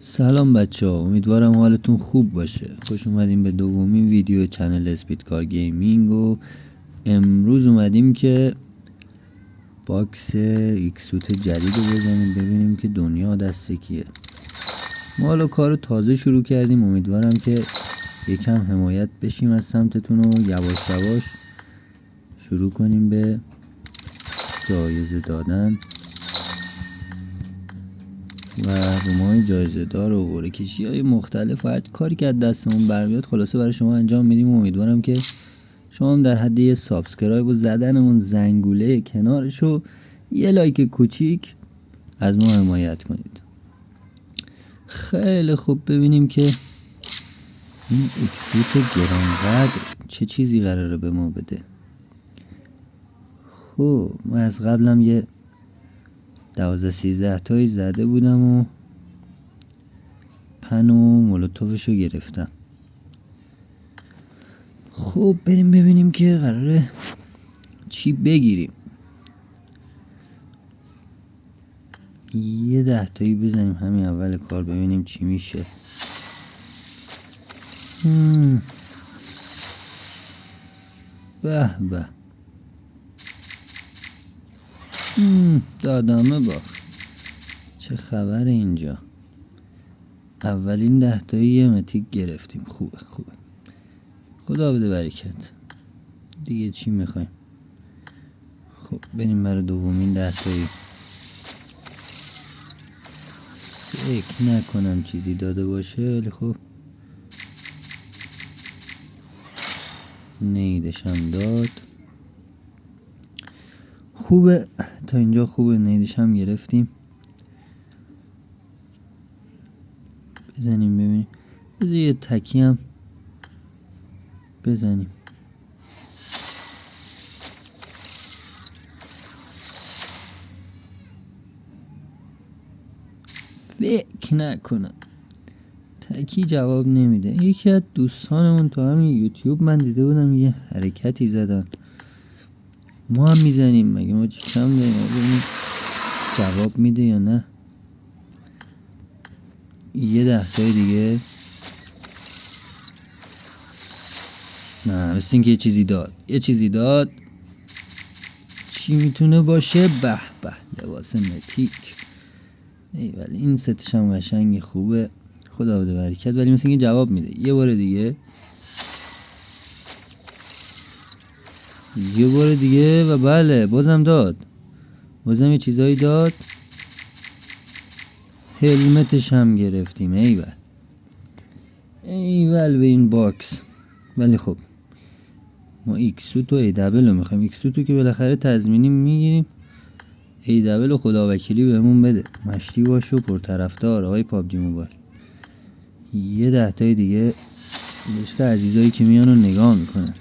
سلام بچه ها، امیدوارم حالتون خوب باشه. خوش اومدیم به دومین ویدیو چنل اسپیدکار گیمینگ و امروز اومدیم که باکس ایکسوت جدید رو بزنیم ببینیم که دنیا دست کیه. ما حالا کارو تازه شروع کردیم، امیدوارم که یکم حمایت بشیم از سمتتون و یواش یواش شروع کنیم به جایزه دادن و رومای جایزه دار و قرعه کشی های مختلف و هر کاری که از دستمون برمیاد خلاصه برای شما انجام میدیم و امیدوارم که شما هم در حد یه سابسکرایب و زدن اون زنگوله کنارش و یه لایک کوچیک از ما حمایت کنید. خیلی خوب، ببینیم که این اکسوت گرانقدر چه چیزی قراره به ما بده. خب من از قبلم یه 12-13 تایی زده بودم و پن و مولوتوفشو گرفتم. خب بریم ببینیم که قراره چی بگیریم. یه 10 تایی بزنیم همین اول کار ببینیم چی میشه. به به، دادامه باخت. چه خبر اینجا؟ اولین 10 تایی یه متیک گرفتیم. خوبه. خدا بده برکت. دیگه چی میخوایم؟ خب بریم برای دومین 10 تایی. فکر نکنم چیزی داده باشه، ولی خب نیدشم داد. خوبه تا اینجا، خوبه. نیدشم گرفتیم. بزنیم ببینیم. بذار یه تکی هم بزنیم. فکر نکنم تکی جواب نمیده. یکی از دوستانمون تو همین یوتیوب من دیده بودم یه حرکتی زدن، ما هم میزنیم. مگه ما چی کم داریم؟ ببینیم جواب میده یا نه. یه 10 تای دیگه. نه، مثل این که یه چیزی داد. چی میتونه باشه؟ به به، لباس متیک. ولی این ستش هم قشنگ خوبه، خدا بده برکت. ولی مثل این که جواب میده. یه بار دیگه و بله بازم داد. بازم یه چیزایی داد. هلمتش هم گرفتیم. ایول به این باکس. ولی خب ما ایکسوت و ای دبل رو میخوایم. ایکسوتو که بالاخره تضمینی میگیریم، ای دبل و خدا وکیلی بهمون بده. مشتی باش و پرطرفدار آقای پابجی موبایل. یه 10 تای دیگه. عشق عزیزایی که میان و نگاه میکنن.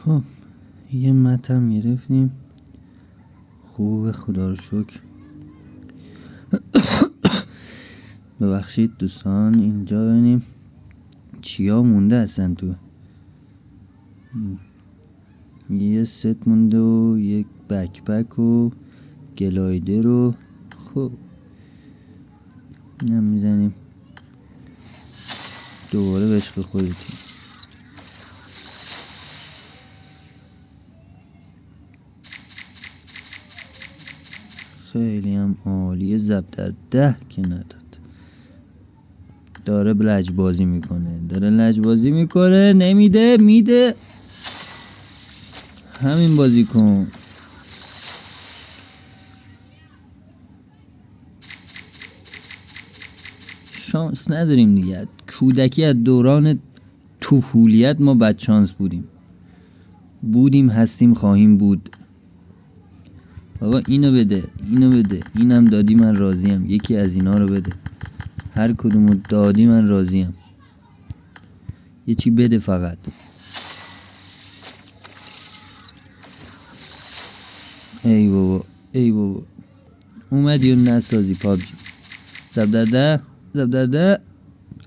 خب یه متم گرفتیم. خوبه، خدا رو شکر. ببخشید دوستان، اینجا ببینیم چیا مونده اصلا تو. یه ست مونده و یک بکپک و گلایدر رو. خب اینم میزنیم دوباره به عشق خودتون. خیلی هم عالیه. زب در 10 که نداد. داره لجبازی میکنه. نمیده، میده. همین بازی کن. شانس نداریم دیگه. کودکی از دوران طفولیت ما بدشانس بودیم، هستیم، خواهیم بود. بابا اینو بده. اینم دادی من راضیم. یکی از اینا رو بده. هر کدومو دادی من راضیم. یه چی بده فقط. ای بابا اومدی و نسازی پابجی. زب در ده.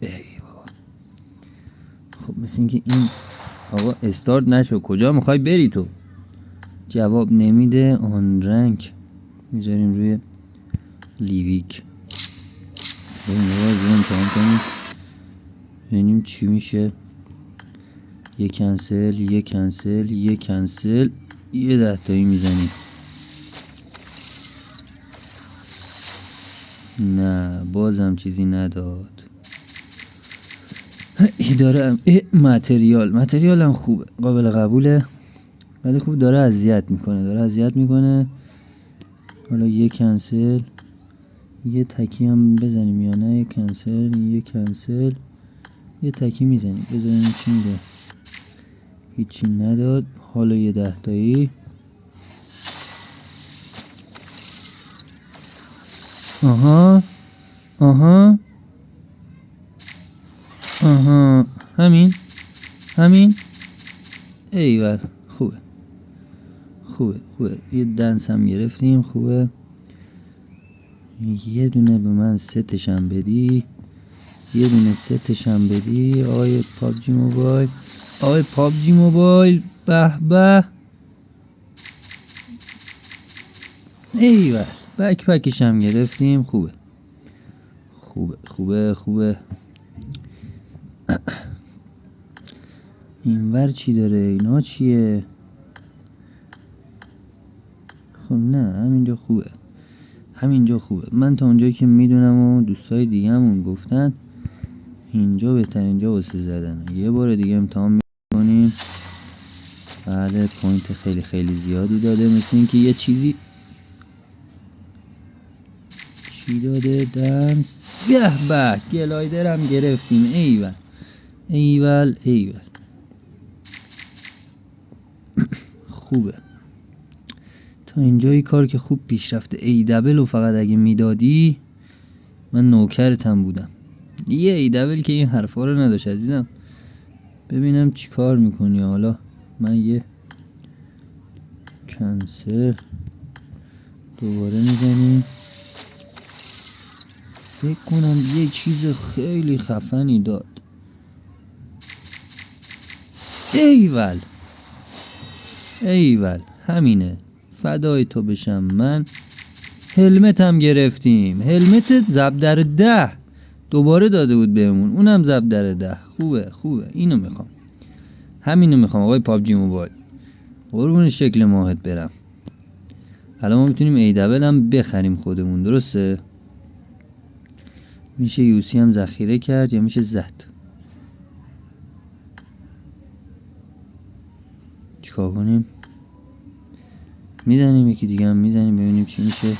ای بابا. خب مثل این که این آقا استارت نشو، کجا میخوای بری تو؟ جواب نمیده. آن رنگ میذاریم روی لیویک. بریم یه امتحان کنیم ببینیم چی میشه. یه کنسل، یه کنسل، یه کنسل، یه 10 تایی میزنیم. نه بازم چیزی نداد. داره متریال هم خوبه، قابل قبوله، ولی خوب داره اذیت میکنه. حالا یه کنسل، یه تکی هم بزنیم یا نه؟ یه کنسل، یه تکی میزنیم بزنیم چی میده. هیچی نداد. حالا یه 10 تایی. آها همین. ایول، خوبه. یه دنس هم گرفتیم. خوبه. یه دونه به من ستشم بدی. آقای پابجی موبایل. به به. ایول، بک پکش هم گرفتیم. خوبه. اینور چی داره؟ اینا چیه؟ خب نه، همینجا خوبه. من تا اونجایی که میدونم و دوستای دیگه همون گفتن اینجا بهترین جا واسه زدن. یه بار دیگه امتحان میکنیم. بله، پوینت خیلی خیلی زیادی داده. مثل این که یه چیزی چی داده. دنس. به گلایدر هم گرفتیم. ایول. خوبه. تا اینجای کار که خوب پیش رفته. ای دبل و فقط اگه میدادی من نوکرتم بودم. یه ای دبل که این حرفا رو نداشت عزیزم. ببینم چی کار میکنی. حالا من یه کنسل، دوباره میزنیم. فکر کنم یه چیز خیلی خفنی داد. ایول همینه. فدای تو بشم من. هلمت هم گرفتیم. هلمت ضرب در 10 دوباره داده بود بهمون، اونم ضرب در 10. خوبه. همینو میخوام آقای پابجی موبایل. قربون شکل ماهت برم. الان ما میتونیم ای دبل هم بخریم خودمون، درسته؟ میشه یوسی هم ذخیره کرد یا میشه زد. چیکار کنیم؟ میزنیم یکی دیگه هم میزنیم ببینیم چی میشه.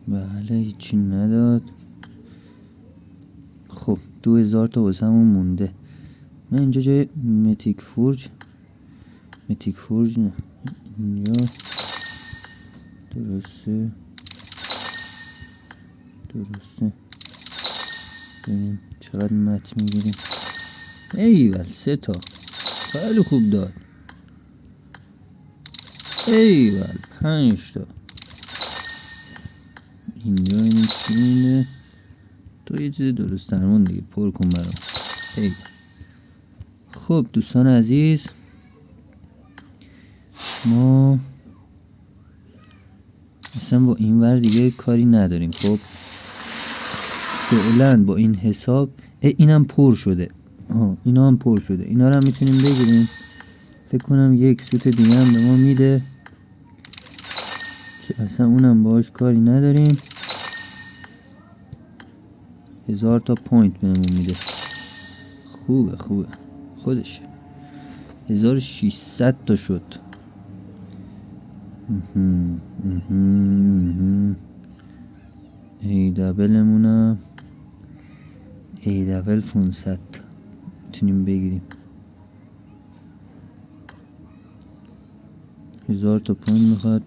بله هیچی نداد. خب 2000 تا واسمون مونده. من اینجا جای متیک فورج نه اینجا. درسته. ببینیم چقدر مت میگیریم. ایول 3 تا خیلی خوب داد. ایول 5 تا. اینجا این چی میده؟ تو یه چیز درست درمون دیگه پر کن برام. ایول. خب دوستان عزیز، ما اصلا با این ور دیگه کاری نداریم. خب فعلا با این حساب اینم پر شده. اینا هم پر شده. اینا رو هم میتونیم بگیریم. فکر کنم یک سوت دیگه هم به ما میده که اصلا اونم باهاش کاری نداریم. 1000 تا پوینت بهمون میده. خوبه خودشه. 1600 تا شد. ای دبلمونم ای دبل 500 میتونیم بگیریم. 1000 تا پوینت میخواد.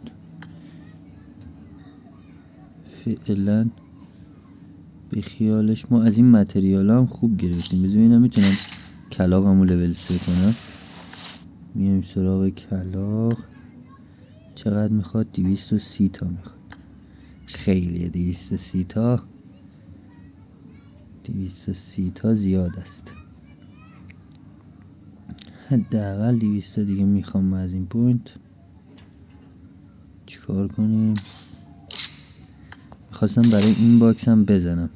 فعلا به خیالش ما از این متریال هم خوب گرفتیم. بذارینم میتونم کلاغمو لول 3 کنم. میایم سراغ کلاغ. چقدر میخواد؟ 230 تا میخواد. خیلیه. 230 تا 230 تا زیاد است. حداقل 200 دیگه میخوام از این پوینت. چیکار کنیم؟ خواستم برای این باکس هم بزنم،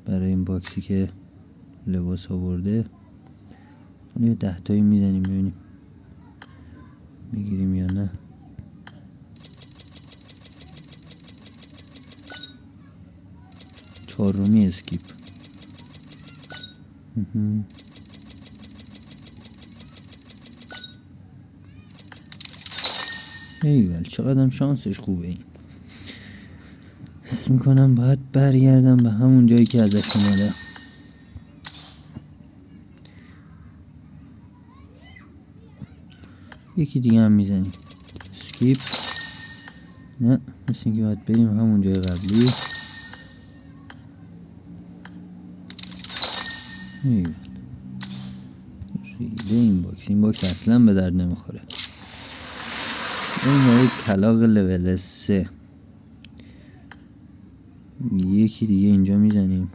برای این باکسی که لباس آورده. یه 10 تایی میزنیم ببینیم میگیریم یا نه. چهارمی اسکیپ. ایول چقدر شانسش خوبه این. حس میکنم باید برگردم به همون جایی که ازش اومده. یکی دیگه هم میزنیم. اسکیپ. نه مثل اینکه باید بریم همون جای قبلی. ایول ریده این باکس اصلا به درد نمیخوره. این یک کلاغ لول 3. یکی دیگه اینجا میزنیم.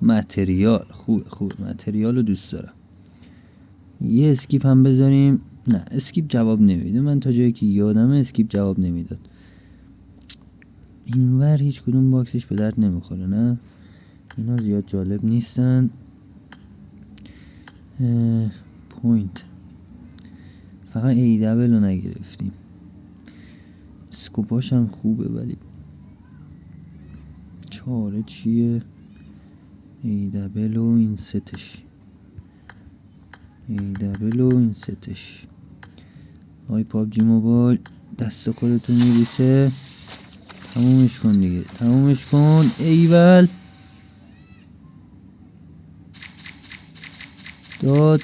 متریال خوب متریال رو دوست دارم. یه اسکیپ هم بذاریم. نه اسکیپ جواب نمیده. من تا جایی که یادمه اسکیپ جواب نمیداد. اینور هیچ کدوم باکسش به درد نمیخوره. نه اینا زیاد جالب نیستن. پوینت فقط ای دبل رو نگرفتیم. اسکوپاش هم خوبه ولی چاره چیه؟ ای دبل و این ستش. ای دبل و این ستش. آی پابجی موبایل دست خودتو میبوسه. تمومش کن دیگه. تمومش کن. ایول داد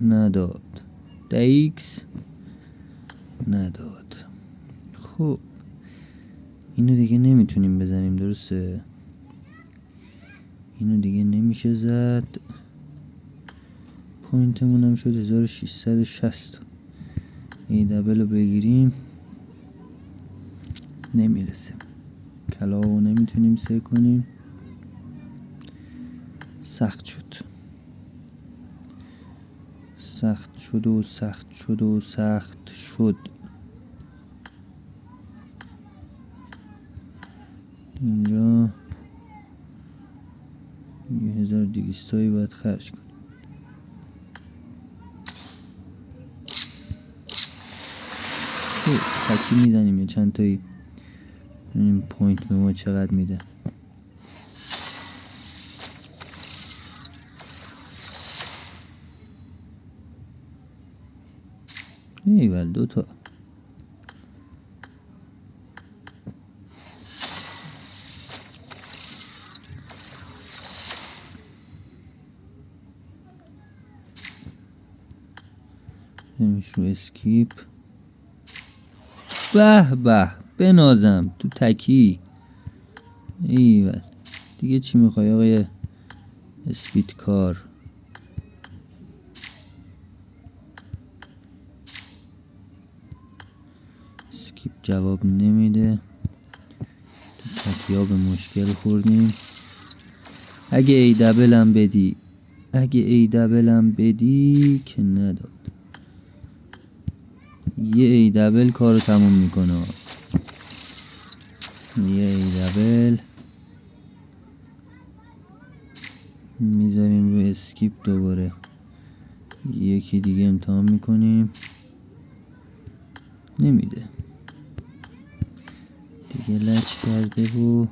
نداد. دایکس نداد. خب اینو دیگه نمیتونیم بزنیم درسته؟ اینو دیگه نمیشه زد. پوینتمون هم شد 1660. ای دبل رو بگیریم نمیرسه. کلاو نمیتونیم سه کنیم. سخت شد. سخت شد و سخت شد و سخت شد. اینجا 1200 تایی باید خرج کنیم. تکی میزنیم یه چند تایی ببینیم پوینت به ما چقدر میده. ایول 2 تا. نمیش رو اسکیپ. به به بنازم تو تکی. ایول دیگه چی میخوای آقای اسپید کار؟ اسکیپ جواب نمیده. تو تکی ها به مشکل خوردیم. اگه ای دبل هم بدی. اگه ای دبل هم بدی که نداد. یه ای دبل کارو تموم میکنه. یه ای دبل میذاریم روی اسکیپ. دوباره یکی دیگه امتحان میکنیم. نمیده دیگه. لچ کرده و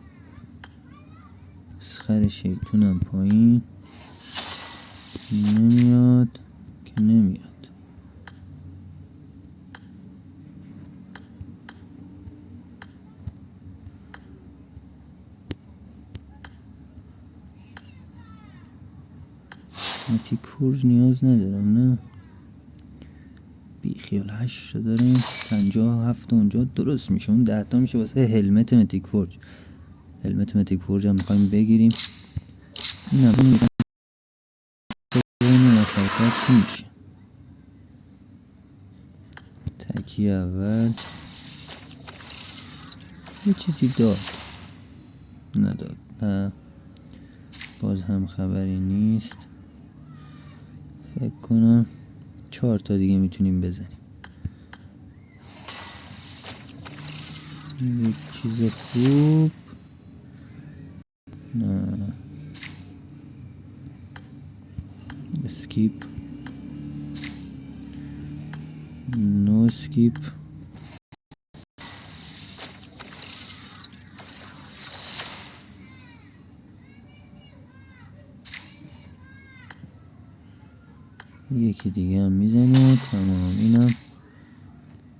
اسخر شیطونم پایین. نمیاد که نمیاد. متیک فورج نیاز ندارم نه. بیخیال 8 داریم. 57 اونجا درست میشه. اون 10 تا میشه واسه هلمت متیک فورج. هلمت متیک فورج هم میخوایم بگیریم. نه ببینیم آخر چی میشه. تکی اول یه چیزی داد، نداد، نه باز هم خبری نیست. فکر کنم 4 تا دیگه میتونیم بزنیم. یک چیز خوب، نه اسکیپ، نو اسکیپ. یکی دیگه هم میزنه. تمام، اینم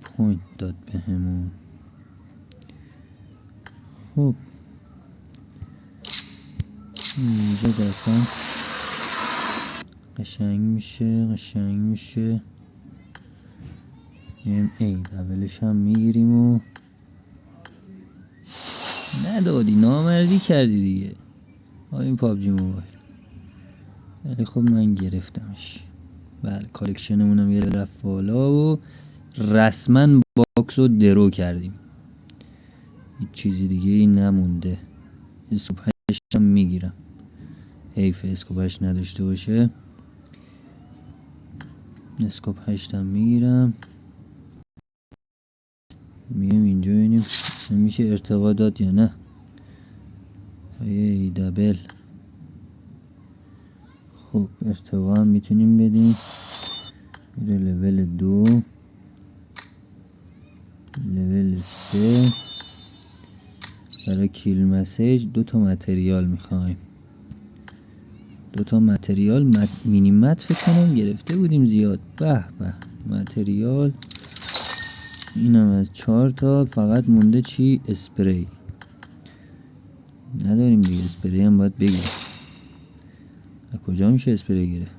پوینت داد بهمون. خب اینجا دستم قشنگ میشه. میم ای دبلش هم میگیریم و ندادی، نامردی کردی دیگه. این پابجی موبایل. ولی خب من گرفتمش. بله کالکشنمونم یه رفت بالا و رسما باکس رو درو کردیم. هیچ چیزی دیگه ای نمونده. اسکوپ 8 هم میگیرم. حیف اسکوپ 8 نداشته باشه. اسکوپ 8 هم میگیرم. میگم اینجا ببینیم میشه ارتقا داد یا نه. ای دبل. خب ارتقا هم میتونیم بدیم. میره لول 2، لول 3. برای کیل مسیج 2 تا متریال میخوایم. 2 تا متریال مینیمت فکر کنم گرفته بودیم زیاد. به به متریال. اینم از 4 تا. فقط مونده چی؟ اسپری. نداریم دیگه. اسپری هم باید بگیریم. از کجا میشه اسپری گرفت؟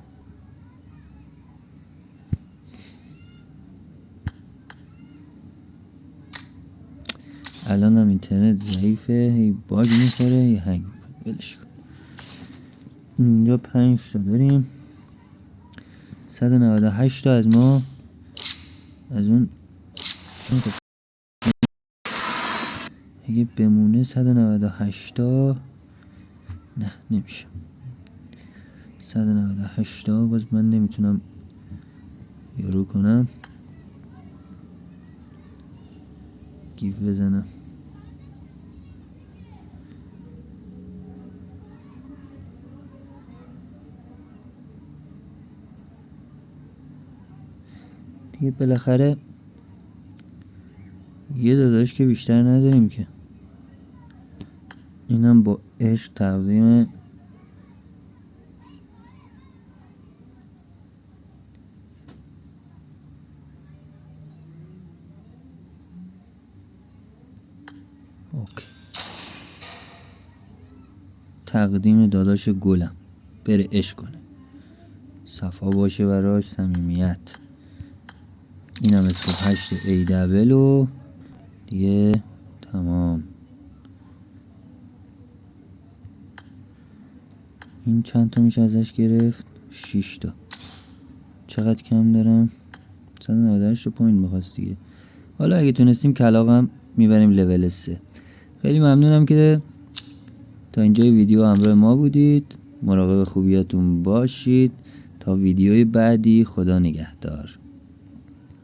الان هم اینترنت ضعیفه، هی باگ میخوره، هی هنگ میکنه. ولش کن. اینجا 5 تا داریم. 198 تا از ما از اون اگه بمونه 198 تا. نه نمیشه. 198 تا باز من نمیتونم یارو کنم گیف بزنم. دیگه بالاخره یه داداش که بیشتر نداریم که. اینم با عشق تقدیم اوکی. تقدیم داداش گلم بره عشق کنه، صفا باشه براش، صمیمیت. اینم اسکوپ 8 ای دبل و دیگه تمام. این چند تا میشه ازش گرفت؟ 6 تا. چقدر کم دارم؟ 198 پوینت میخواست دیگه. حالا اگه تونستیم کلاغم میبریم لول 3. خیلی ممنونم که تا اینجای ویدیو همراه ما بودید. مراقب خوبیاتون باشید. تا ویدیوی بعدی، خدا نگهدار.